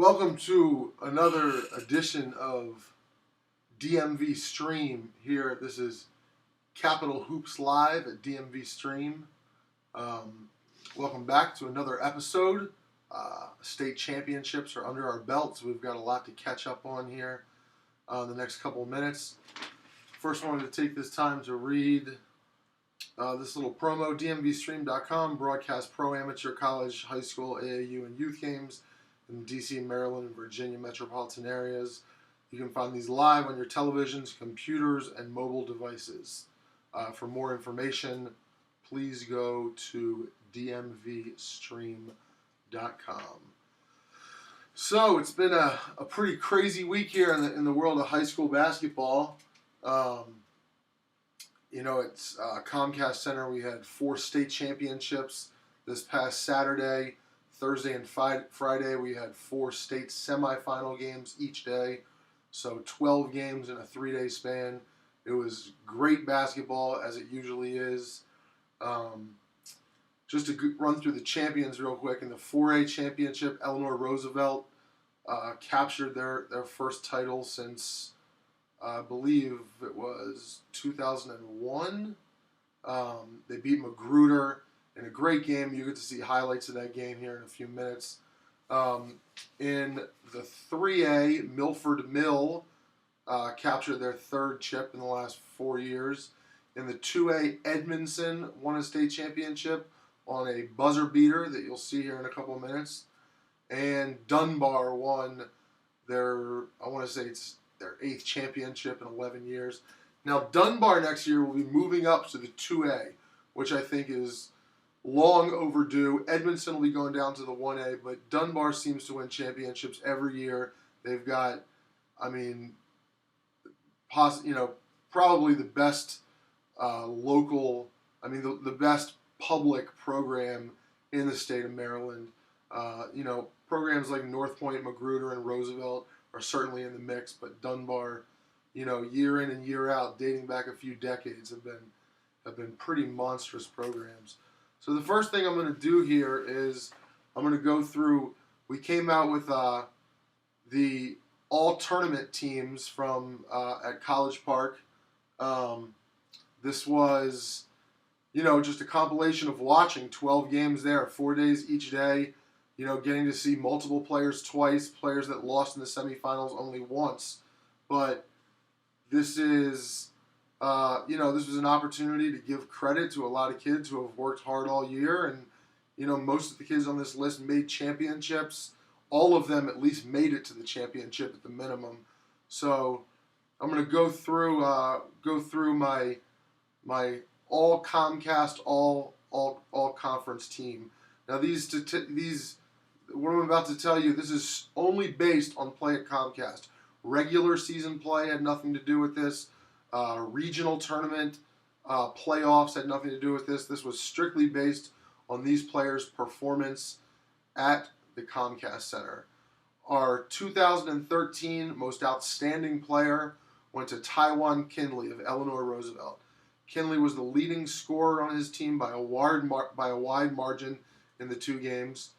Welcome to another edition of DMV Stream here. This is Capital Hoops Live at DMV Stream. Welcome back to another episode. State championships are under our belts. We've got a lot to catch up on here the next couple of minutes. First, I wanted to take this time to read this little promo. DMVSTREAM.COM broadcast pro, amateur, college, high school, AAU, and youth games in D.C., Maryland, and Virginia metropolitan areas. You can find these live on your televisions, computers, and mobile devices. For more information, please go to DMVSTREAM.com. So it's been a pretty crazy week here in the world of high school basketball. It's Comcast Center. We had 4 state championships this past Saturday. Thursday and Friday, we had 4 state semifinal games each day. So 12 games in a 3-day span. It was great basketball, as it usually is. Just to run through the champions real quick. In the 4A championship, Eleanor Roosevelt captured their first title since, I believe it was 2001. They beat Magruder in a great game. You get to see highlights of that game here in a few minutes. In the 3A, Milford Mill captured their 3rd chip in the last 4 years. In the 2A, Edmondson won a state championship on a buzzer beater that you'll see here in a couple of minutes. And Dunbar won their 8th championship in 11 years. Now, Dunbar next year will be moving up to the 2A, which I think is long overdue. Edmondson will be going down to the 1A, but Dunbar seems to win championships every year. They've got, probably the best the best public program in the state of Maryland. Programs like North Point, Magruder, and Roosevelt are certainly in the mix, but Dunbar, year in and year out, dating back a few decades, have been pretty monstrous programs. So the first thing I'm going to do here is I'm going to go through. We came out with the all-tournament teams from at College Park. This was, just a compilation of watching 12 games there, 4 days each day. Getting to see multiple players twice, players that lost in the semifinals only once. But this is, this was an opportunity to give credit to a lot of kids who have worked hard all year. And, most of the kids on this list made championships. All of them at least made it to the championship at the minimum. So I'm going to go through my all Comcast, all conference team. Now what I'm about to tell you, this is only based on play at Comcast. Regular season play had nothing to do with this. Regional tournament playoffs had nothing to do with this. This was strictly based on these players' performance at the Comcast Center. Our 2013 most outstanding player went to Taiwan Kinley of Eleanor Roosevelt. Kinley was the leading scorer on his team by a wide margin in the 2 games.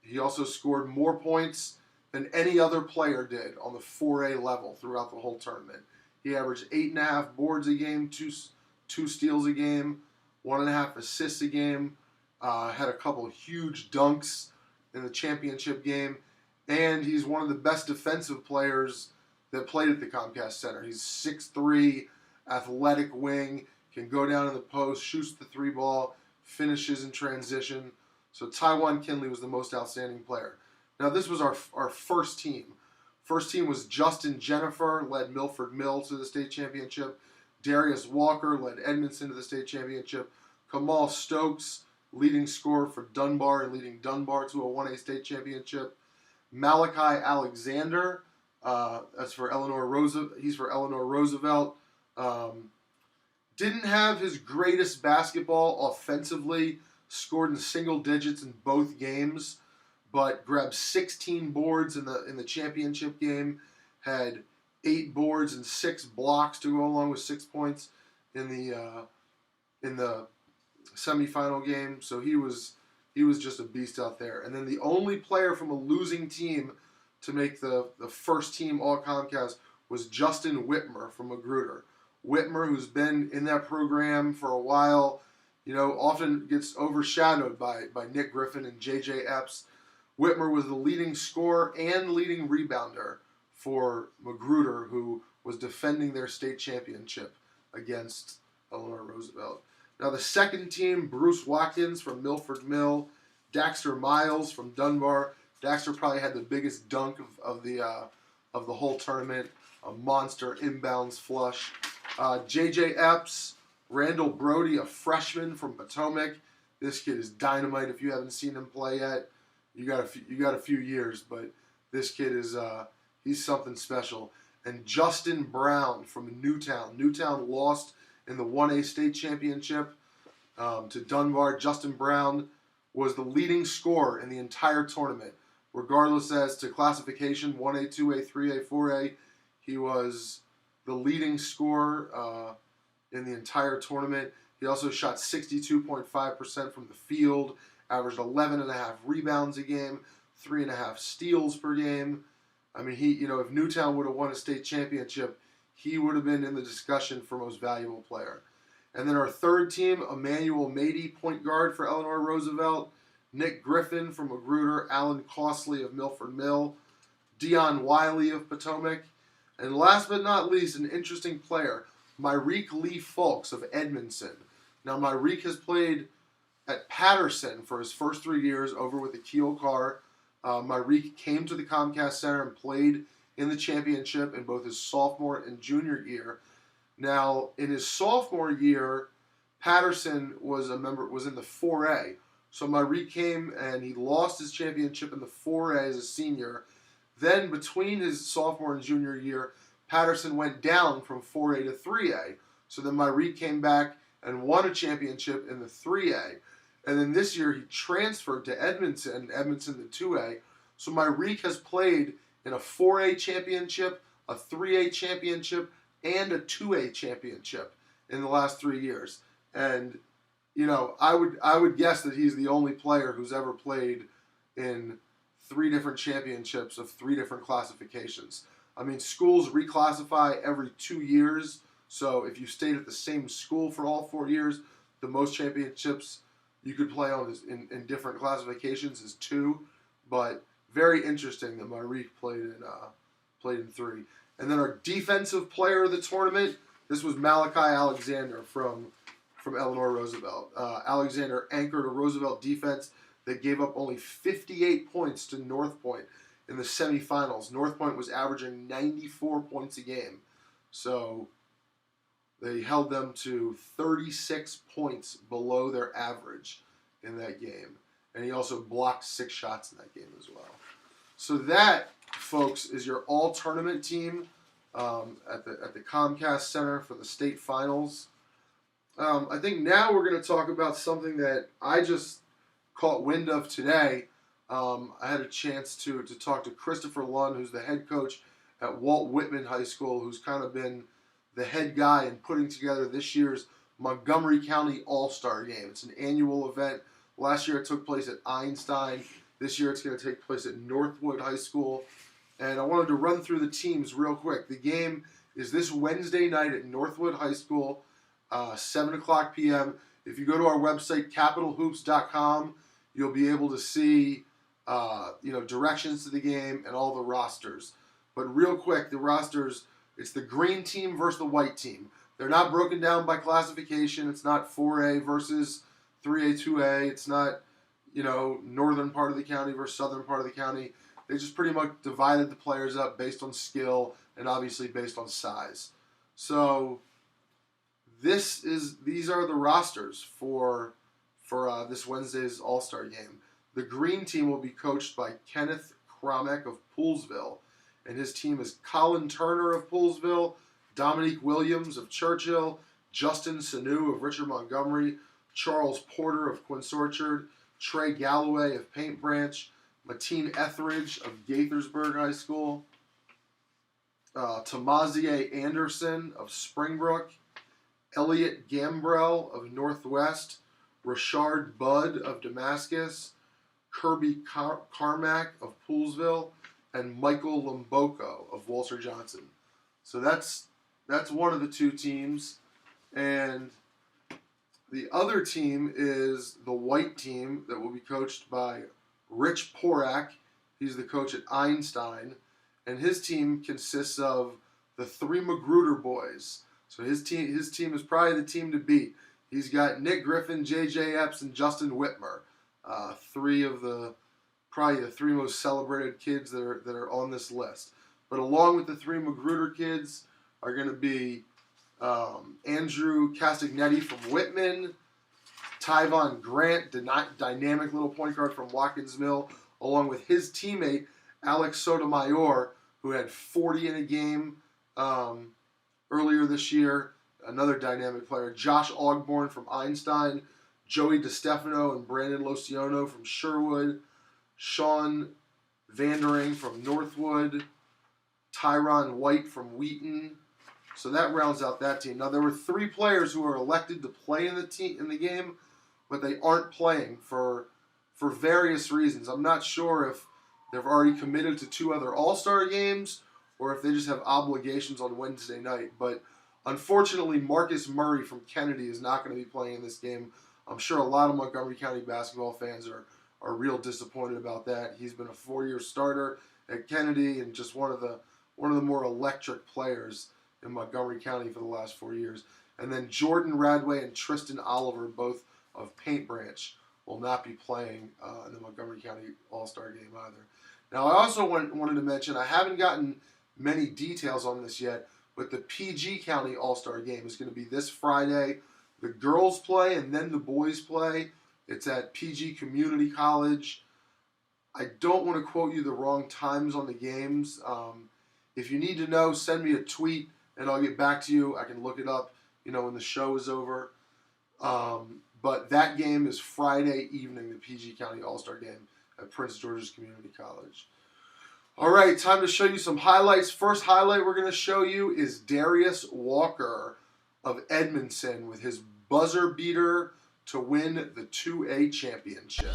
He also scored more points than any other player did on the 4A level throughout the whole tournament. He averaged 8.5 boards a game, two steals a game, 1.5 assists a game, had a couple of huge dunks in the championship game, and he's one of the best defensive players that played at the Comcast Center. He's 6'3", athletic wing, can go down in the post, shoots the 3-ball, finishes in transition. So Taiwan Kinley was the most outstanding player. Now this was our first team. First team was Justin Jennifer, led Milford Mill to the state championship. Darius Walker led Edmondson to the state championship. Kamal Stokes, leading scorer for Dunbar and leading Dunbar to a 1A state championship. Malachi Alexander, that's for Eleanor Roosevelt. He's for Eleanor Roosevelt. Didn't have his greatest basketball offensively. Scored in single digits in both games, but grabbed 16 boards in the championship game. Had 8 boards and 6 blocks to go along with 6 points in the semifinal game. So he was he was just a beast out there. And then the only player from a losing team to make the first team all Comcast was Justin Whitmer from Magruder. Whitmer, who's been in that program for a while, often gets overshadowed by Nick Griffin and J.J. Epps. Whitmer was the leading scorer and leading rebounder for Magruder, who was defending their state championship against Eleanor Roosevelt. Now the second team, Bruce Watkins from Milford Mill, Daxter Miles from Dunbar. Daxter probably had the biggest dunk of the whole tournament, a monster inbounds flush. J.J. Epps, Randall Brody, a freshman from Potomac. This kid is dynamite. If you haven't seen him play yet, you got a few years, but this kid is he's something special. And Justin Brown from Newtown. Newtown lost in the 1A state championship to Dunbar. Justin Brown was the leading scorer in the entire tournament, regardless as to classification, 1A, 2A, 3A, 4A. He was the leading scorer in the entire tournament. He also shot 62.5% from the field, averaged 11.5 rebounds a game, 3.5 steals per game. I mean, if Newtown would have won a state championship, he would have been in the discussion for most valuable player. And then our third team, Emmanuel Mady, point guard for Eleanor Roosevelt, Nick Griffin from Magruder, Alan Costley of Milford Mill, Dion Wiley of Potomac, and last but not least, an interesting player, Myreek Lee Fulks of Edmondson. Now, Myreek has played at Patterson for his first 3 years over with Akil Carr. Myreek came to the Comcast Center and played in the championship in both his sophomore and junior year. Now, in his sophomore year, Patterson was in the 4A. So Myreek came and he lost his championship in the 4A as a senior. Then between his sophomore and junior year, Patterson went down from 4A to 3A. So then Myreek came back and won a championship in the 3A. And then this year he transferred to Edmondson to 2A. So Myreek has played in a 4A championship, a 3A championship, and a 2A championship in the last 3 years. And, I would guess that he's the only player who's ever played in 3 different championships of 3 different classifications. I mean, schools reclassify every 2 years. So if you stayed at the same school for all 4 years, the most championships you could play on in different classifications is 2. But very interesting that Myreek played in 3. And then our defensive player of the tournament, this was Malachi Alexander from Eleanor Roosevelt. Alexander anchored a Roosevelt defense that gave up only 58 points to North Point in the semifinals. North Point was averaging 94 points a game. So they held them to 36 points below their average in that game. And he also blocked 6 shots in that game as well. So that, folks, is your all-tournament team at the Comcast Center for the state finals. I think now we're going to talk about something that I just caught wind of today. I had a chance to talk to Christopher Lund, who's the head coach at Walt Whitman High School, who's kind of been the head guy in putting together this year's Montgomery County All-Star Game. It's an annual event. Last year it took place at Einstein. This year it's going to take place at Northwood High School. And I wanted to run through the teams real quick. The game is this Wednesday night at Northwood High School, 7 o'clock p.m. If you go to our website, capitalhoops.com, you'll be able to see directions to the game and all the rosters. But real quick, the rosters, it's the green team versus the white team. They're not broken down by classification. It's not 4A versus 3A, 2A. It's not, northern part of the county versus southern part of the county. They just pretty much divided the players up based on skill and obviously based on size. So these are the rosters for this Wednesday's All-Star Game. The green team will be coached by Kenneth Kromek of Poolesville, and his team is Colin Turner of Poolesville, Dominique Williams of Churchill, Justin Sanu of Richard Montgomery, Charles Porter of Quince Orchard, Trey Galloway of Paint Branch, Mateen Etheridge of Gaithersburg High School, Tamazier Anderson of Springbrook, Elliot Gambrell of Northwest, Rashard Budd of Damascus, Kirby Carmack of Poolesville, and Michael Lomboko of Walter Johnson. So that's one of the two teams. And the other team is the white team that will be coached by Rich Porak. He's the coach at Einstein. And his team consists of the three Magruder boys. So his team is probably the team to beat. He's got Nick Griffin, J.J. Epps, and Justin Whitmer. Probably the three most celebrated kids that are on this list. But along with the three Magruder kids are going to be Andrew Castagnetti from Whitman, Tyvon Grant, dynamic little point guard from Watkins Mill, along with his teammate Alex Sotomayor, who had 40 in a game earlier this year. Another dynamic player, Josh Ogborn from Einstein, Joey DeStefano and Brandon Lociono from Sherwood, Sean Vandering from Northwood, Tyron White from Wheaton. So that rounds out that team. Now there were three players who were elected to play in the game, but they aren't playing for various reasons. I'm not sure if they've already committed to two other All-Star games or if they just have obligations on Wednesday night. But unfortunately, Marcus Murray from Kennedy is not going to be playing in this game. I'm sure a lot of Montgomery County basketball fans are real disappointed about that. He's been a 4-year starter at Kennedy and just one of the more electric players in Montgomery County for the last 4 years. And then Jordan Radway and Tristan Oliver, both of Paint Branch, will not be playing in the Montgomery County All-Star game either. Now, I also wanted to mention, I haven't gotten many details on this yet, but the PG County All-Star game is going to be this Friday. The girls play and then the boys play. It's at PG Community College. I don't want to quote you the wrong times on the games. If you need to know, send me a tweet and I'll get back to you. I can look it up, when the show is over. But that game is Friday evening, the PG County All-Star game at Prince George's Community College. All right, time to show you some highlights. First highlight we're going to show you is Darius Walker of Edmondson with his buzzer beater to win the 2A championship.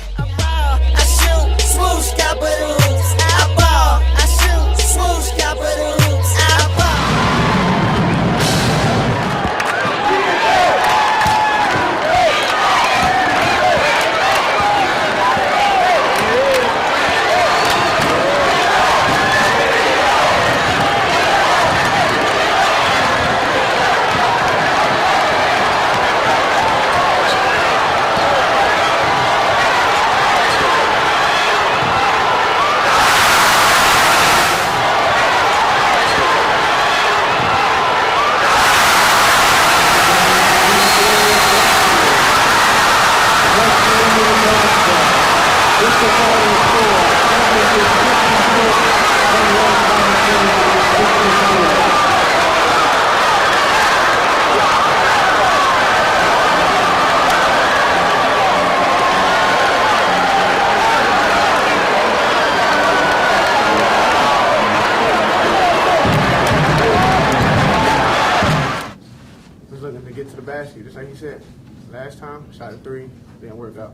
Just like he said, last time, shot a three, didn't work out.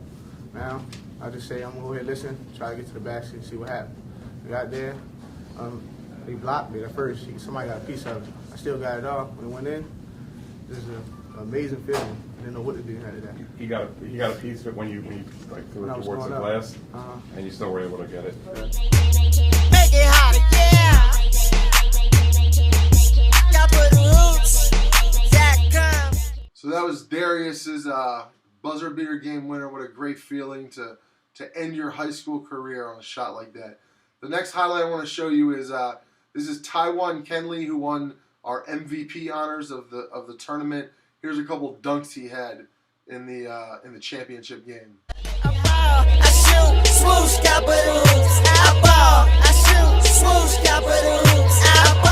Now, I just say I'm going to go ahead and listen, try to get to the basket, see what happened. I got there, they blocked me at first. Somebody got a piece of it. I still got it all. When it went in, this is an amazing feeling. I didn't know what to do after that. You got a piece of it when you like threw it towards the glass, and you still were able to get it. Make it hotter, yeah. Got put roots. So that was Darius's buzzer beater game winner. What a great feeling to end your high school career on a shot like that. The next highlight I want to show you is this is Taiwan Kenley, who won our MVP honors of the tournament. Here's a couple dunks he had in the championship game. I shoot, swoosh, got put roots. I ball. I shoot, swoosh, got put roots. I ball.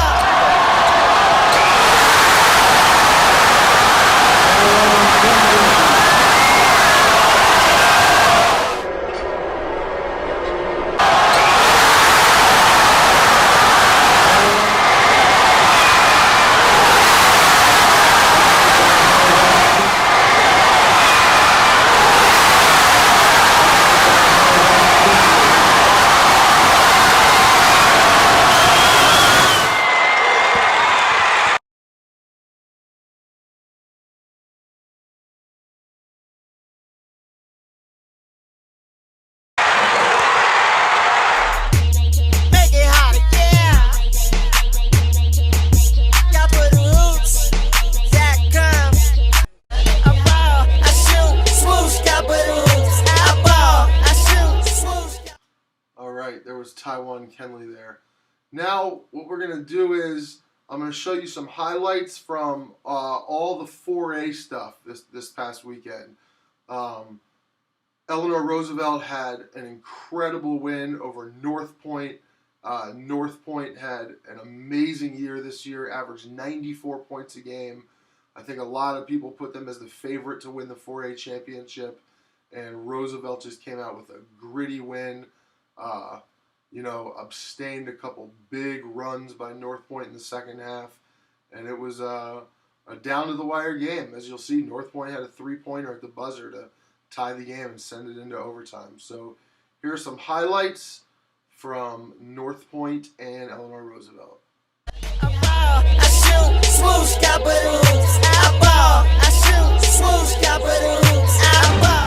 right, there was Taiwan Kenley there. Now, what we're going to do is I'm going to show you some highlights from all the 4A stuff this past weekend. Eleanor Roosevelt had an incredible win over North Point. North Point had an amazing year this year, averaged 94 points a game. I think a lot of people put them as the favorite to win the 4A championship, and Roosevelt just came out with a gritty win. Abstained a couple big runs by North Point in the second half, and it was a down-to-the-wire game. As you'll see, North Point had a three-pointer at the buzzer to tie the game and send it into overtime. So here are some highlights from North Point and Eleanor Roosevelt. I shoot, swoosh, got balloons. I ball. I shoot, swoosh, got balloons. I ball.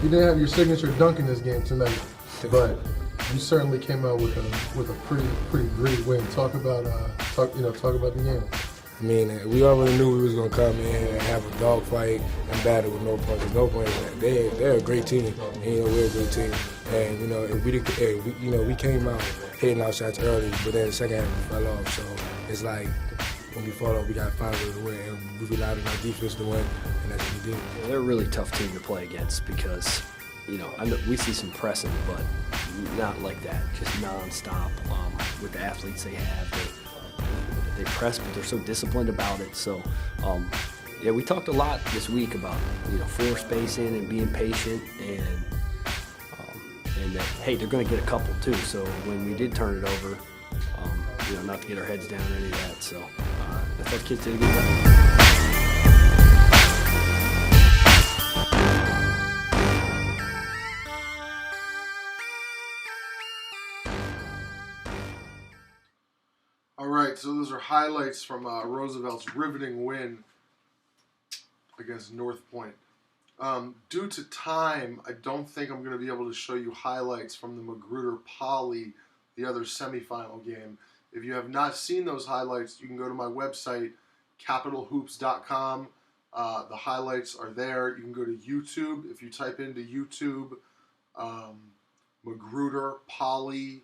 you didn't have your signature dunk in this game tonight, but you certainly came out with a pretty great win. Talk about the game. I mean, we already knew we was gonna come in and have a dogfight and battle with North Point. North Point, they're a great team, and we're a great team. And we came out hitting our shots early, but then the second half we fell off. So it's like when we fall off, we got to find a way to win, and we relied on our defense to win, and that's what we did. They're a really tough team to play against because, I know we see some pressing, but not like that, just nonstop. With the athletes they have, they press, but they're so disciplined about it. So, yeah, we talked a lot this week about floor spacing and being patient, and that hey, they're going to get a couple too. So when we did turn it over, not to get our heads down or any of that. So I thought the kids did a good job. All right, so those are highlights from Roosevelt's riveting win against North Point. Due to time, I don't think I'm going to be able to show you highlights from the Magruder Poly, the other semifinal game. If you have not seen those highlights, you can go to my website, capitalhoops.com. The highlights are there. You can go to YouTube. If you type into YouTube, Magruder Poly,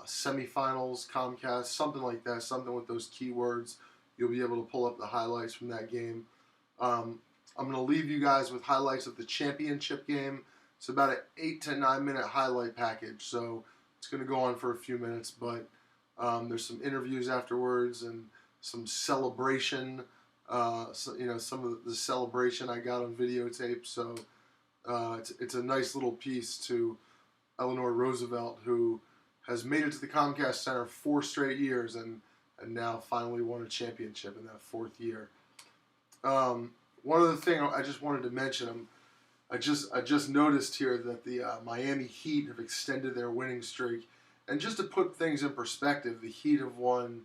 semifinals, Comcast, something like that, something with those keywords, you'll be able to pull up the highlights from that game. I'm going to leave you guys with highlights of the championship game. It's about an 8 to 9 minute highlight package, so it's going to go on for a few minutes, but there's some interviews afterwards and some celebration, some of the celebration I got on videotape, so it's a nice little piece to Eleanor Roosevelt, who has made it to the Comcast Center 4 straight years and now finally won a championship in that 4th year. One other thing I just wanted to mention, I just noticed here that the Miami Heat have extended their winning streak. And just to put things in perspective, the Heat have won,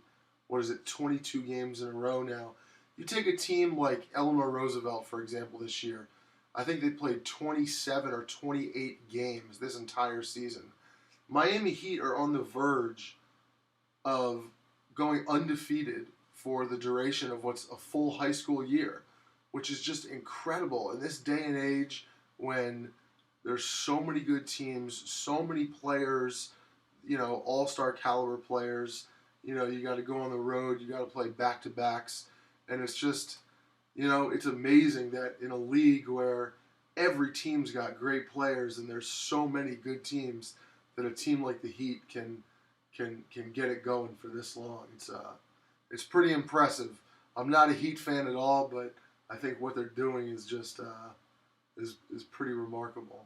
22 games in a row now. You take a team like Eleanor Roosevelt, for example, this year. I think they played 27 or 28 games this entire season. Miami Heat are on the verge of going undefeated for the duration of what's a full high school year, which is just incredible in this day and age when there's so many good teams, so many players, all-star caliber players. You got to go on the road, you got to play back-to-backs, and it's just, it's amazing that in a league where every team's got great players and there's so many good teams, that a team like the Heat can get it going for this long. It's pretty impressive. I'm not a Heat fan at all, but I think what they're doing is just is pretty remarkable.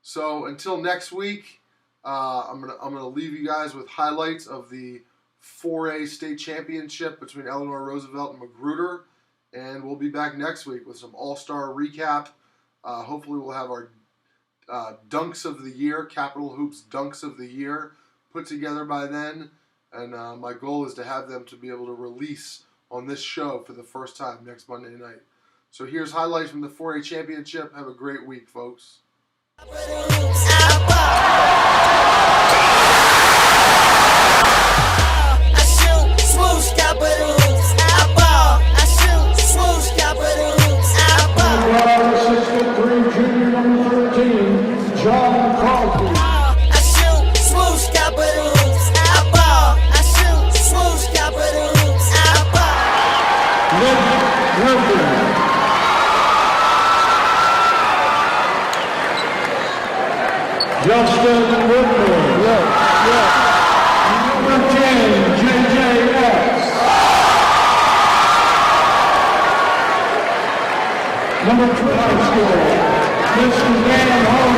So until next week, I'm gonna leave you guys with highlights of the 4A state championship between Eleanor Roosevelt and Magruder, and we'll be back next week with some all-star recap. Hopefully we'll have our Dunks of the Year, Capital Hoops Dunks of the Year, put together by then, and my goal is to have them to be able to release on this show for the first time next Monday night. So here's highlights from the 4A championship. Have a great week, folks. Justin Woodward. Number 10, JJS. Number 12, Mr. Dan Hall.